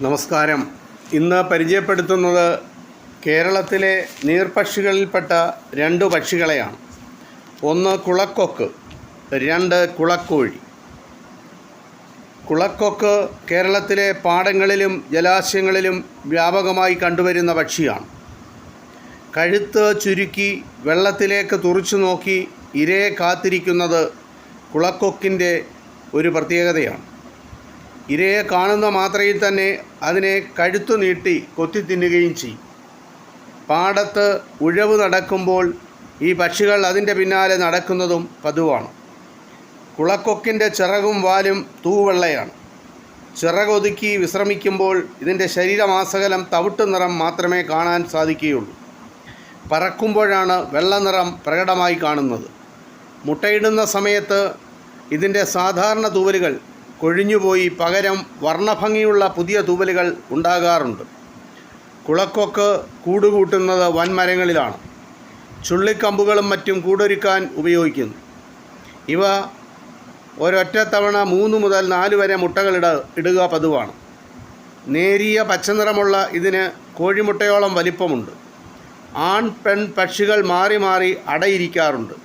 നമസ്കാരം. ഇന്ന് പരിചയപ്പെടുത്തുന്നത് കേരളത്തിലെ നീർപക്ഷികളിൽപ്പെട്ട 2 പക്ഷികളെയാണ്. ഒന്ന് കുളക്കൊക്ക്, 2 കുളക്കോഴി. കുളക്കൊക്ക് കേരളത്തിലെ പാടങ്ങളിലും ജലാശയങ്ങളിലും വ്യാപകമായി കണ്ടുവരുന്ന പക്ഷിയാണ്. കഴുത്ത് ചുരുക്കി വെള്ളത്തിലേക്ക് തുറിച്ചു നോക്കി ഇരയെ കാത്തിരിക്കുന്നത് കുളക്കൊക്കിൻ്റെ ഒരു പ്രത്യേകതയാണ്. ഇരയെ കാണുന്ന മാത്രയിൽ തന്നെ അതിനെ കഴുത്തു നീട്ടി കൊത്തി തിന്നുകയും ചെയ്യും. പാടത്ത് ഉഴവ് നടക്കുമ്പോൾ ഈ പക്ഷികൾ അതിൻ്റെ പിന്നാലെ നടക്കുന്നതും പതിവാണ്. കുളക്കൊക്കിൻ്റെ ചിറകും വാലും തൂവെള്ളയാണ്. ചിറകൊതുക്കി വിശ്രമിക്കുമ്പോൾ ഇതിൻ്റെ ശരീരമാസകലം തവിട്ട് നിറം മാത്രമേ കാണാൻ സാധിക്കുകയുള്ളൂ. പറക്കുമ്പോഴാണ് വെള്ള നിറം പ്രകടമായി കാണുന്നത്. മുട്ടയിടുന്ന സമയത്ത് ഇതിൻ്റെ സാധാരണ തൂവലുകൾ കൊഴിഞ്ഞുപോയി പകരം വർണ്ണഭംഗിയുള്ള പുതിയ തൂവലുകൾ ഉണ്ടാകാറുണ്ട്. കുളക്കൊക്ക് കൂടുകൂട്ടുന്നത് വൻമരങ്ങളിലാണ്. ചുള്ളിക്കമ്പുകളും മറ്റും കൂടൊരുക്കാൻ ഉപയോഗിക്കുന്നു. ഇവ ഒരൊറ്റ തവണ 3 മുതൽ 4 വരെ മുട്ടകൾ ഇടുക പതിവാണ്. നേരിയ പച്ചനിറമുള്ള ഇതിന് കോഴിമുട്ടയോളം വലിപ്പമുണ്ട്. ആൺ പെൺ പക്ഷികൾ മാറി മാറി അടയിരിക്കാറുണ്ട്.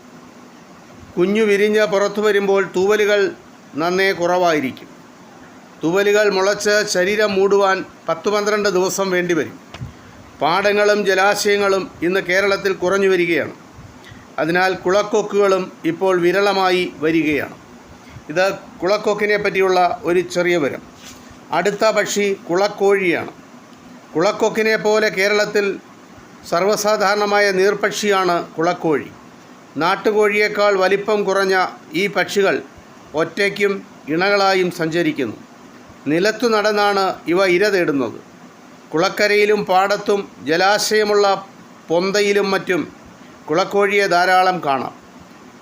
കുഞ്ഞു വിരിഞ്ഞ് പുറത്തു വരുമ്പോൾ തൂവലുകൾ നന്നേ കുറവായിരിക്കും. തൂവലുകൾ മുളച്ച് ശരീരം മൂടുവാൻ 10-12 ദിവസം വേണ്ടിവരും. പാടങ്ങളും ജലാശയങ്ങളും ഇന്ന് കേരളത്തിൽ കുറഞ്ഞു വരികയാണ്. അതിനാൽ കുളക്കൊക്കുകളും ഇപ്പോൾ വിരളമായി വരികയാണ്. ഇത് കുളക്കൊക്കിനെ പറ്റിയുള്ള ഒരു ചെറിയ വിവരം. അടുത്ത പക്ഷി കുളക്കോഴിയാണ്. കുളക്കൊക്കിനെ പോലെ കേരളത്തിൽ സർവ്വസാധാരണമായ നീർപക്ഷിയാണ് കുളക്കോഴി. നാട്ടുകോഴിയേക്കാൾ വലിപ്പം കുറഞ്ഞ ഈ പക്ഷികൾ ഒറ്റയ്ക്കും ഇണകളായും സഞ്ചരിക്കുന്നു. നിലത്തു നടന്നാണ് ഇവ ഇര തേടുന്നത്. കുളക്കരയിലും പാടത്തും ജലാശയമുള്ള പൊന്തയിലും മറ്റും കുളക്കോഴിയെ ധാരാളം കാണാം.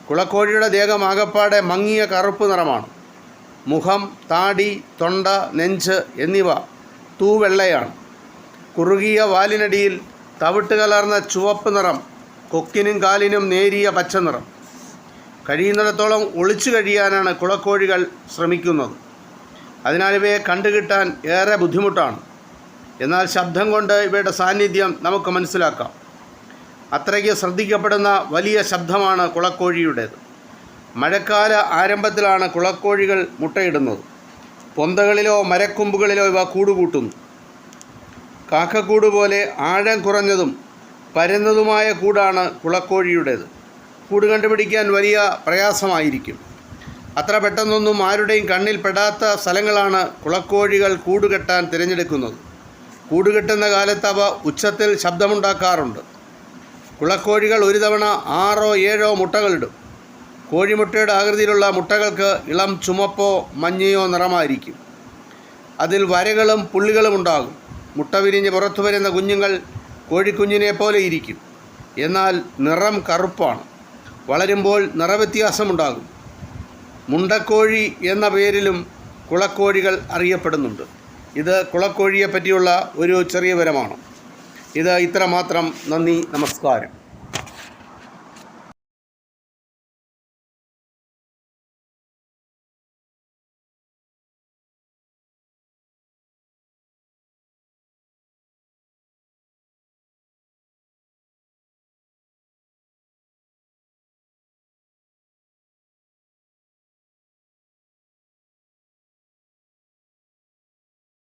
കുളക്കോഴിയുടെ ദേഹം ആകപ്പാടെ മങ്ങിയ കറുപ്പ് നിറമാണ്. മുഖം, താടി, തൊണ്ട, നെഞ്ച് എന്നിവ തൂവെള്ളയാണ്. കുറുകിയ വാലിനടിയിൽ തവിട്ട് കലർന്ന ചുവപ്പ് നിറം, കൊക്കിനും കാലിനും നേരിയ പച്ച നിറം. കഴിയുന്നിടത്തോളം ഒളിച്ചു കഴിയാനാണ് കുളക്കോഴികൾ ശ്രമിക്കുന്നത്. അതിനാൽ ഇവയെ കണ്ടുകിട്ടാൻ ഏറെ ബുദ്ധിമുട്ടാണ്. എന്നാൽ ശബ്ദം കൊണ്ട് ഇവയുടെ സാന്നിധ്യം നമുക്ക് മനസ്സിലാക്കാം. അത്രയ്ക്ക് ശ്രദ്ധിക്കപ്പെടുന്ന വലിയ ശബ്ദമാണ് കുളക്കോഴിയുടേത്. മഴക്കാല ആരംഭത്തിലാണ് കുളക്കോഴികൾ മുട്ടയിടുന്നത്. പൊന്തകളിലോ മരക്കൊമ്പുകളിലോ ഇവ കൂടുകൂട്ടുന്നു. കാക്കക്കൂട് പോലെ ആഴം കുറഞ്ഞതും പരന്നതുമായ കൂടാണ് കുളക്കോഴിയുടേത്. കൂട് കണ്ടുപിടിക്കാൻ വലിയ പ്രയാസമായിരിക്കും. അത്ര പെട്ടെന്നൊന്നും ആരുടെയും കണ്ണിൽ പെടാത്ത സ്ഥലങ്ങളാണ് കുളക്കോഴികൾ കൂടുകെട്ടാൻ തിരഞ്ഞെടുക്കുന്നത്. കൂടുകെട്ടുന്ന കാലത്ത് അവ ഉച്ചത്തിൽ ശബ്ദമുണ്ടാക്കാറുണ്ട്. കുളക്കോഴികൾ ഒരു തവണ 6-7 മുട്ടകളിടും. കോഴിമുട്ടയുടെ ആകൃതിയിലുള്ള മുട്ടകൾക്ക് ഇളം ചുമപ്പോ മഞ്ഞയോ നിറമായിരിക്കും. അതിൽ വരകളും പുള്ളികളും ഉണ്ടാകും. മുട്ട വിരിഞ്ഞ് പുറത്തു വരുന്ന കുഞ്ഞുങ്ങൾ കോഴിക്കുഞ്ഞിനെ പോലെ ഇരിക്കും. എന്നാൽ നിറം കറുപ്പാണ്. വളരുമ്പോൾ നിറവ്യത്യാസമുണ്ടാകും. മുണ്ടക്കോഴി എന്ന പേരിലും കുളക്കോഴികൾ അറിയപ്പെടുന്നുണ്ട്. ഇത് കുളക്കോഴിയെ പറ്റിയുള്ള ഒരു ചെറിയ വിവരമാണ്. ഇത് ഇത്രമാത്രം. നന്ദി, നമസ്കാരം.